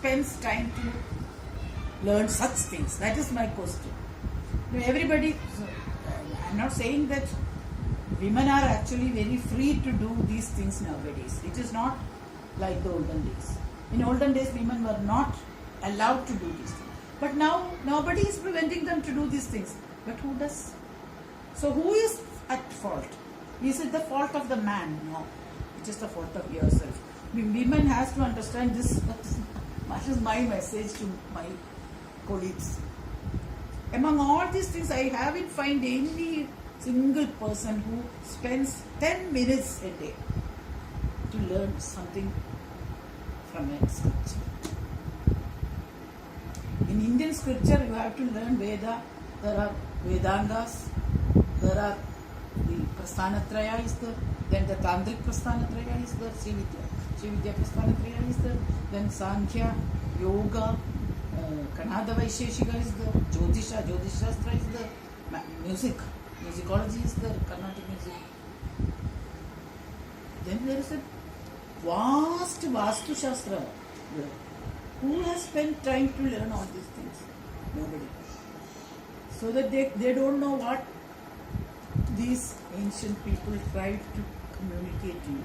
spends time to learn such things? That is my question. Everybody, I'm not saying that women are actually very free to do these things nowadays. It is not like the olden days. In olden days, women were not allowed to do these things. But now, nobody is preventing them to do these things. But who does? So who is at fault? Is it the fault of the man? No. It is the fault of yourself. Women has to understand this. That is my message to my colleagues. Among all these things, I haven't found any single person who spends 10 minutes a day to learn something from a scripture. In Indian scripture, you have to learn Veda. There are Vedangas. There are the Prasthanatraya is there. Then the Tantric Prasthanatraya is there. Srividya Prasthanatraya is there. Then Sankhya, Yoga, Kanada Vaisheshika is there. Jyotisshastra is there. Music, musicology is there. Carnatic music. Then there is a vast Vasthusasthra. Who has spent time to learn all these things? Nobody. So that they don't know what these ancient people tried to communicate to you.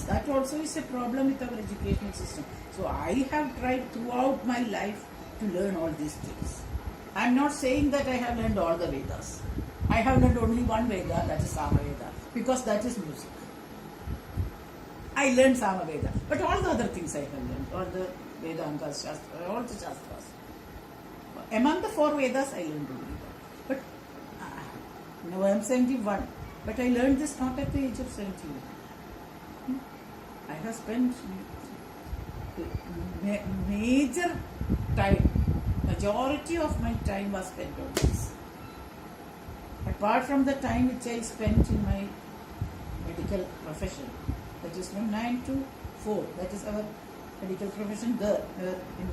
That also is a problem with our educational system. So I have tried throughout my life to learn all these things. I am not saying that I have learned all the Vedas. I have learned only one Veda, that is Samaveda, because that is music. I learned Samaveda, but all the other things I have learned, all the Vedangas, Shastra, all the Shastras. Among the 4 Vedas, I learned only that. But now I am 71, but I learned this not at the age of 71. I have spent major time, majority of my time was spent on this. Apart from the time which I spent in my medical profession, that is from 9 to 4, that is our medical profession there in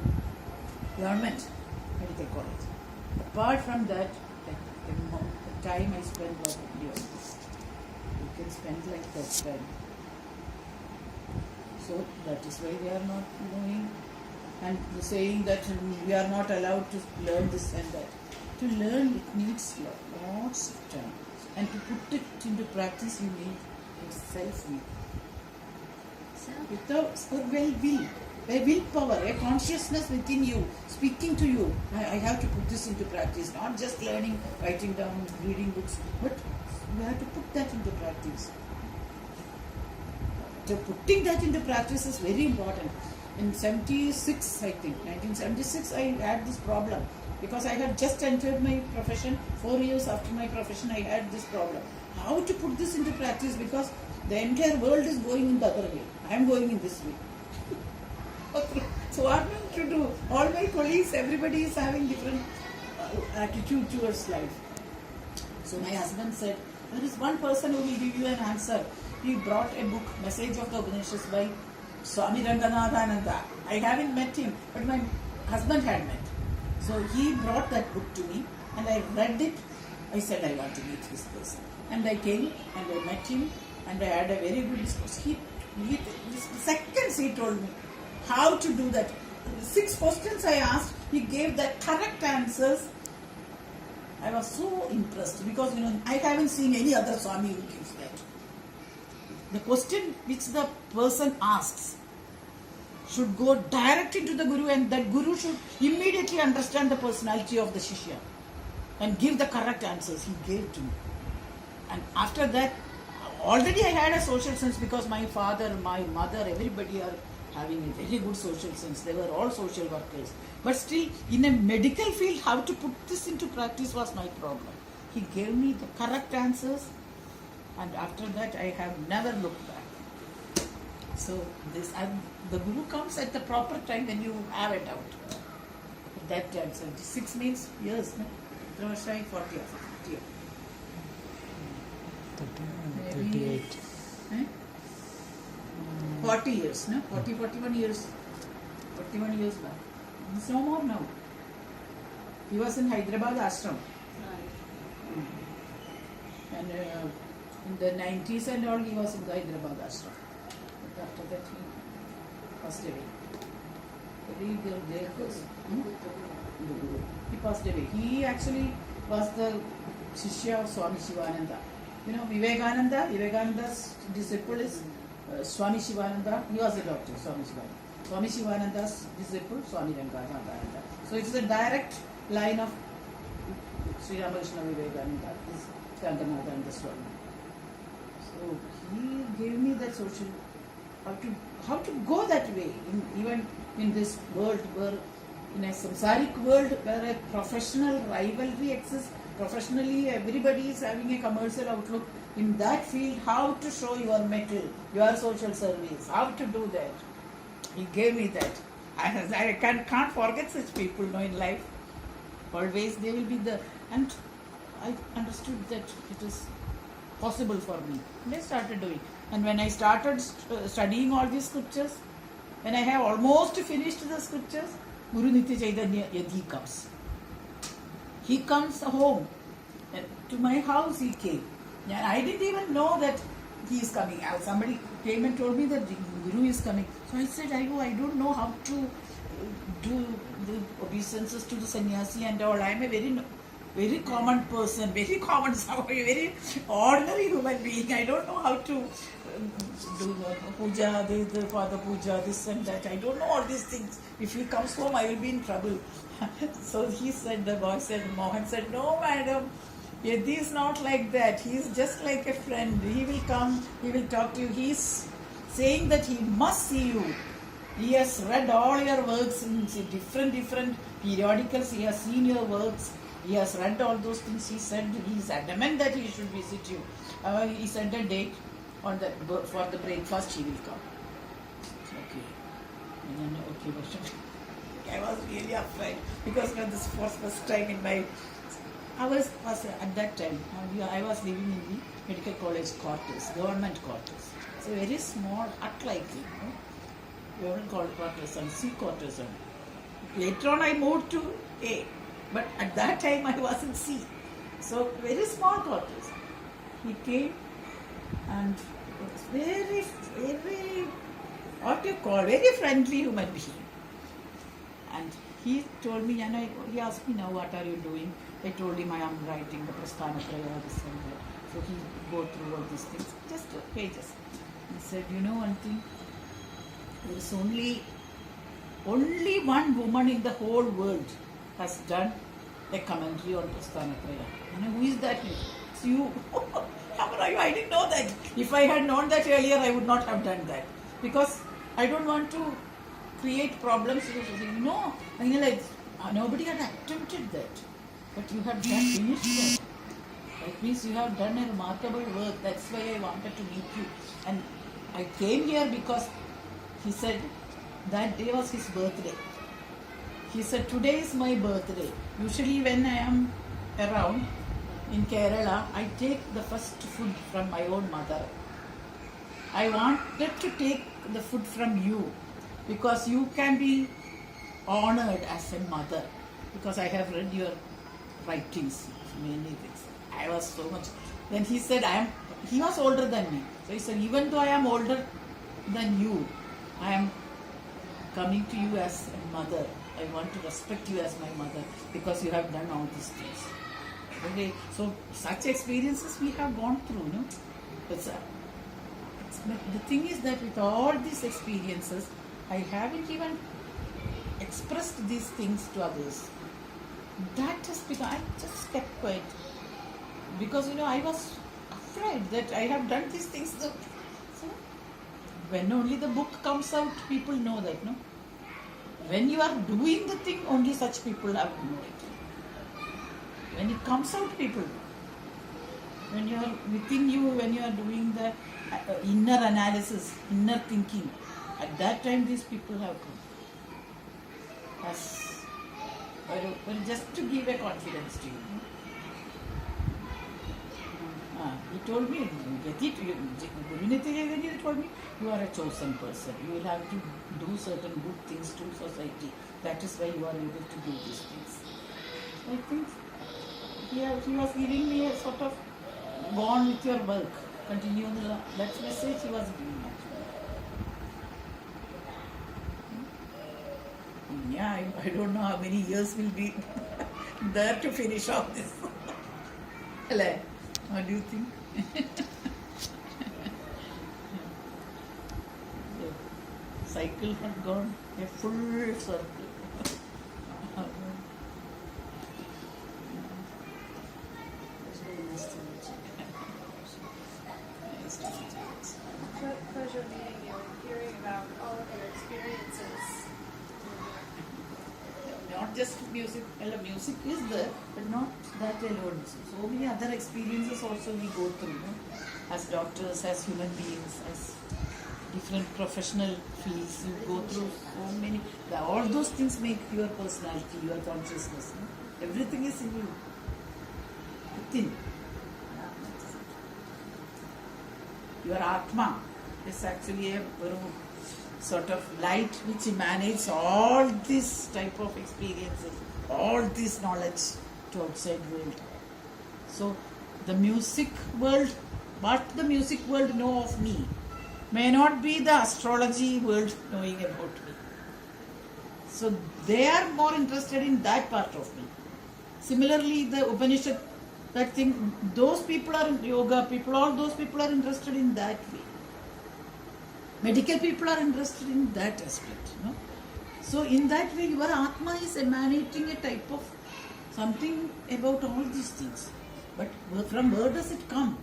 government medical college. Apart from that, the time I spent was only on this. You can spend like that time. So that is why we are not knowing and saying that we are not allowed to learn this and that. To learn, it needs lots of time. And to put it into practice, you need a self-will. Without a willpower, a consciousness within you, speaking to you. I have to put this into practice, not just learning, writing down, reading books, but you have to put that into practice. So putting that into practice is very important. In 76, I think, 1976, I had this problem because I had just entered my profession. 4 years after my profession, I had this problem. How to put this into practice, because the entire world is going in the other way. I am going in this way. So what am I to do? All my colleagues, everybody is having different attitude towards life. So my husband said, there is one person who will give you an answer. He brought a book, Message of the Upanishads by Swami Ranganathananda. I haven't met him, but my husband had met. So he brought that book to me and I read it. I said I want to meet this person. And I came and I met him and I had a very good discussion. Seconds he told me how to do that. 6 questions I asked, he gave the correct answers. I was so impressed because I haven't seen any other Swami who gives that. The question which the person asks should go direct into the Guru, and that Guru should immediately understand the personality of the Shishya and give the correct answers. He gave to me. And after that, already I had a social sense because my father, my mother, everybody are having a very good social sense. They were all social workers. But still, in a medical field, how to put this into practice was my problem. He gave me the correct answers, and after that, I have never looked back. So, the Guru comes at the proper time when you have a doubt. At that time, 76 means years, no? 40 years. 38. 40 years, no? 41 years. 41 years back. It's no more now. He was in Hyderabad Ashram. And in the 90s and all, he was in the Hyderabad Ashram. But after that, he passed away. very their person. He passed away. He actually was the Shishya of Swami Sivananda. You know, Vivekananda's disciple is Swami Sivananda. He was a doctor, Swami Sivananda. Swami Sivananda's disciple, Swami Ranganathananda. So it's a direct line of SreeRamakrishna Vivekananda, is Ranganathananda Swami. So he gave me that social, how to go that way, even in this world where, in a samsaric world where a professional rivalry exists, professionally everybody is having a commercial outlook. In that field, how to show your mettle, your social service, how to do that. He gave me that. I can't forget such people, in life. Always they will be there. And I understood that it is possible for me. And I started doing. And when I started studying all these scriptures, when I have almost finished the scriptures, Guru Nityachaithanya Yathi comes. He comes home. And to my house he came. And I didn't even know that he is coming. Somebody came and told me that the Guru is coming. So I said, I don't know how to do the obeisances to the sannyasi and all. I am a very common person, very common, very ordinary human being. I don't know how to do the puja, the father puja, this and that. I don't know all these things. If he comes home, I will be in trouble. So he said, the boy said, Mohan said, no madam, Yathi is not like that. He is just like a friend. He will come, he will talk to you. He is saying that he must see you. He has read all your works in different periodicals. He has seen your works. He has read all those things. He said he is adamant that he should visit you. He said a date on for the breakfast. He will come. Okay. And then, okay, I was really afraid because when this was first time in my. I was at that time. I was living in the medical college quarters, government quarters. It's a very small hut-like thing. Government quarters and C quarters. Later on, I moved to A. But at that time I was in C. So very small quarters. He came and was very, very friendly human being. And he told me, he asked me, now what are you doing? I told him I am writing the Prasthana Traya, this and that. So he go through all these things, just pages. He said, one thing, there is only one woman in the whole world has done a commentary on Prasthana Traya. Who is that? It's you. I didn't know that. If I had known that earlier, I would not have done that. Because I don't want to create problems. No, nobody had attempted that. But you have finished that. That means you have done a remarkable work. That's why I wanted to meet you. And I came here because he said that day was his birthday. He said, today is my birthday. Usually when I am around in Kerala, I take the first food from my own mother. I wanted to take the food from you because you can be honored as a mother. Because I have read your writings, many things. I was so much. Then he said, he was older than me. So he said, even though I am older than you, I am coming to you as a mother. I want to respect you as my mother because you have done all these things. Okay, so such experiences we have gone through, the thing is that with all these experiences, I haven't even expressed these things to others. That has become, I just kept quiet. Because, I was afraid that I have done these things. So, when only the book comes out, people know that, no? When you are doing the thing, only such people have to know it. When it comes out, people know. When you are within you, when you are doing the inner analysis, inner thinking, at that time these people have come. Well, just to give a confidence to you. He told me, Guru Nityachaithanya told me, you are a chosen person. You will have to do certain good things to society. That is why you are able to do these things. I think he was giving me a sort of go on with your work. Continue that message he was giving. Yeah, I don't know how many years will be there to finish off this. Hello, what do you think? The cycle has gone a full circle. Pleasure meeting you and hearing about all of your experiences. Not just music, well, music is there, but not that alone. So many other experiences also we go through, you know, as doctors, as human beings, as different professional fields. You go through so many. All those things make your personality, your consciousness. You know? Everything is in you, within. Your Atma is actually a sort of light which emanates all this type of experiences, all this knowledge to outside world. So the music world, what the music world know of me may not be the astrology world knowing about me. So they are more interested in that part of me. Similarly, the Upanishad, that thing, those people are in yoga people, all those people are interested in that way. Medical people are interested in that aspect, you know. So in that way, your Atma is emanating a type of something about all these things. But from where does it come?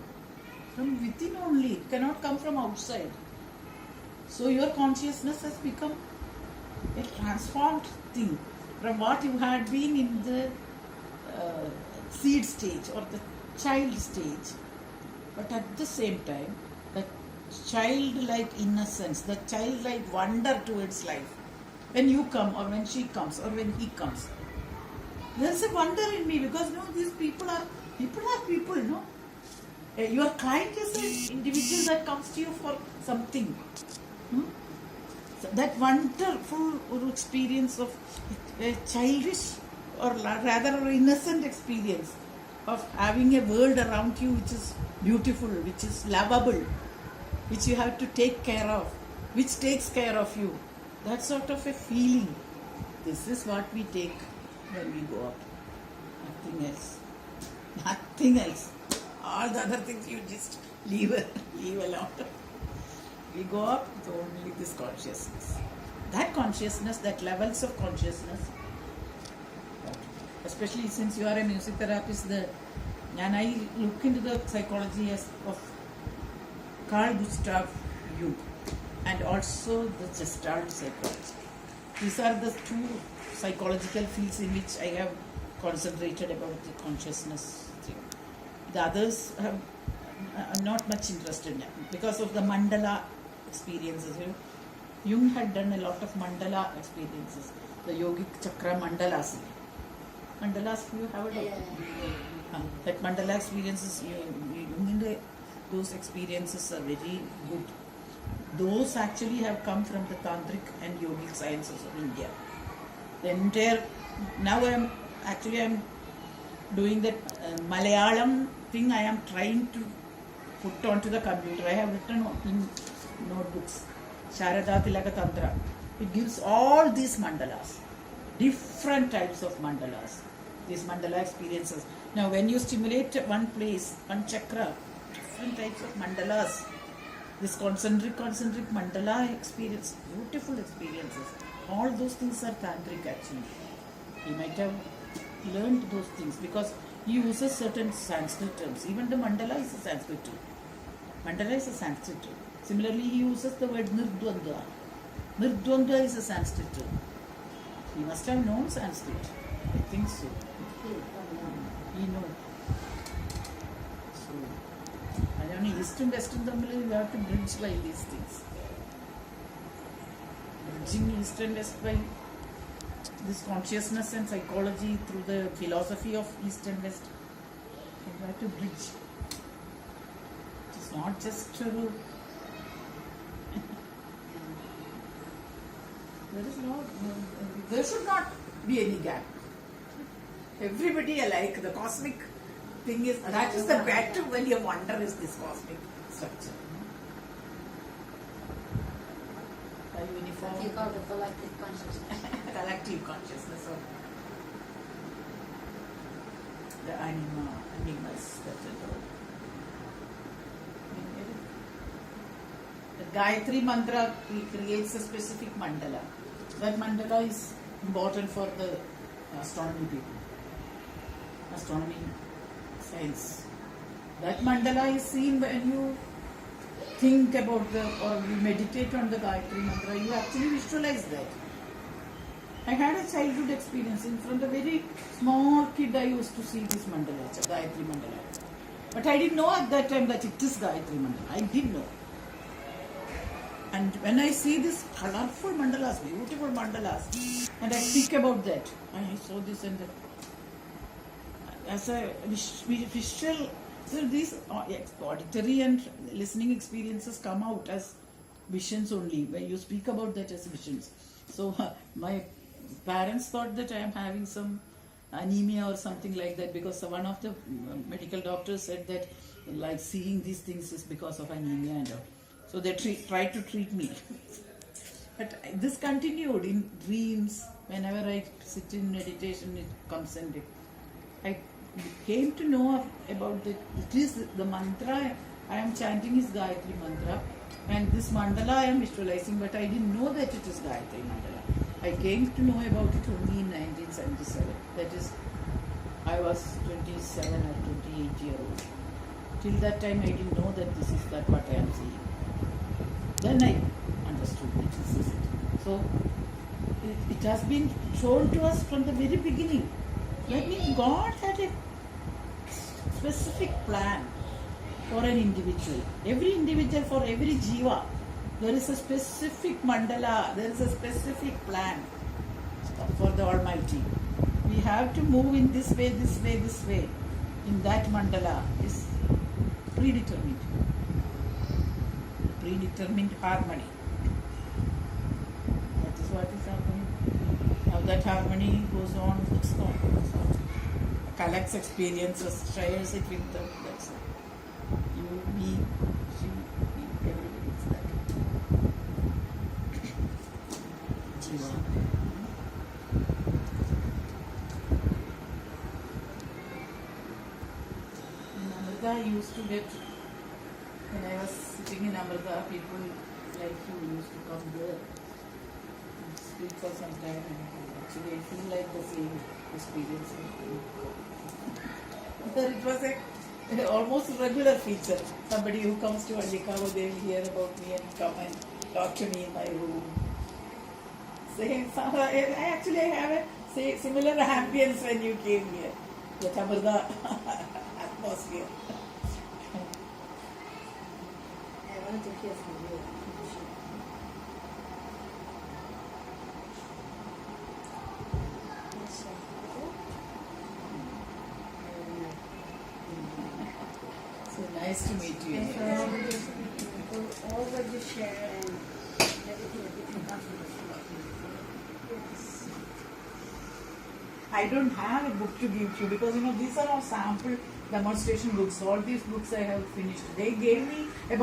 From within only. It cannot come from outside. So your consciousness has become a transformed thing from what you had been in the seed stage or the child stage. But at the same time, the childlike innocence, the childlike wonder towards life. When you come or when she comes or when he comes, there's a wonder in me because you know these people are people, you know. Your client is an individual that comes to you for something. So that wonderful experience of a childish or rather innocent experience of having a world around you which is beautiful, which is lovable, which you have to take care of, which takes care of you. That sort of a feeling. This is what we take when we go up. Nothing else. Nothing else. All the other things you just leave alone. We go up with only this consciousness. That consciousness, that levels of consciousness, especially since you are a music therapist, and I look into the psychology of Carl Gustav Jung and also the Gestalt psychology. These are the two psychological fields in which I have concentrated about the consciousness thing. The others I'm not much interested in because of the mandala experiences. You know, Jung had done a lot of mandala experiences, the yogic chakra mandalas. Mandalas, you have it? That mandala experiences, those experiences are very good. Those actually have come from the tantric and yogic sciences of India. The entire, now I'm doing that Malayalam thing. I am trying to put onto the computer. I have written in notebooks, Sharada Tilaka Tantra. It gives all these mandalas, different types of mandalas, these mandala experiences. Now when you stimulate one place, one chakra, different types of mandalas, this concentric mandala experience, beautiful experiences. All those things are tantric actually. You might have learned those things because he uses certain Sanskrit terms. Even the mandala is a Sanskrit term. Mandala is a Sanskrit term. Similarly, he uses the word nirdvandva. Nirdvandva is a Sanskrit term. He must have known Sanskrit. I think so. He knows. So, I don't know, East and Western Tamil, you have to bridge by these things. Bridging East and West by this consciousness and psychology through the philosophy of East and West. You have to bridge. It's not just there should not be any gap. Everybody alike. The cosmic thing is, that is the great value of wonder is this cosmic structure. Are you uniform? You call it collective consciousness. collective consciousness of the animals that are all. The Gayatri mantra creates a specific mandala. That mandala is important for the astronomy people, astronomy science. That mandala is seen when you think about or you meditate on the Gayatri mantra, you actually visualize that. I had a childhood experience. From the very small kid, I used to see this mandala, Gayatri mandala. But I didn't know at that time that it is Gayatri mandala. I didn't know. And when I see these colorful mandalas, beautiful mandalas, and I speak about that, I saw this and that. As a visual, so these auditory and listening experiences come out as visions only, when you speak about that as visions. So my parents thought that I am having some anemia or something like that, because one of the medical doctors said that like seeing these things is because of anemia and all. So they tried to treat me. But this continued in dreams. Whenever I sit in meditation, it comes and I came to know about it is the mantra I am chanting is Gayatri mantra, and this mandala I am visualizing, but I didn't know that it is Gayatri mandala. I came to know about it only in 1977. That is, I was 27 or 28 years old. Till that time I didn't know that this is that what I am seeing. Then I understood that this is it. So it has been shown to us from the very beginning. That means God had a specific plan for an individual. Every individual, for every jiva, there is a specific mandala, there is a specific plan for the Almighty. We have to move in this way, this way, this way. In that mandala is predetermined. Predetermined harmony. That is what is happening. Now that harmony goes on, goes on. Collects experiences, shares it with them. That's it. You, me, she, me, everybody is that. Jiva. In Amrita, I used to get, when I was sitting in Amrita, people like you used to come here and speak for some time, and actually I feel like the same experience. Because it was a almost regular feature. Somebody who comes to Chicago, they will hear about me and come and talk to me in my room. I have a similar ambience when you came here. The Amrita atmosphere. I wanted to hear from you. So nice to meet you. And for all what you share and everything comes with the yes. I don't have a book to give you because these are all sample demonstration books. All these books I have finished. They gave me about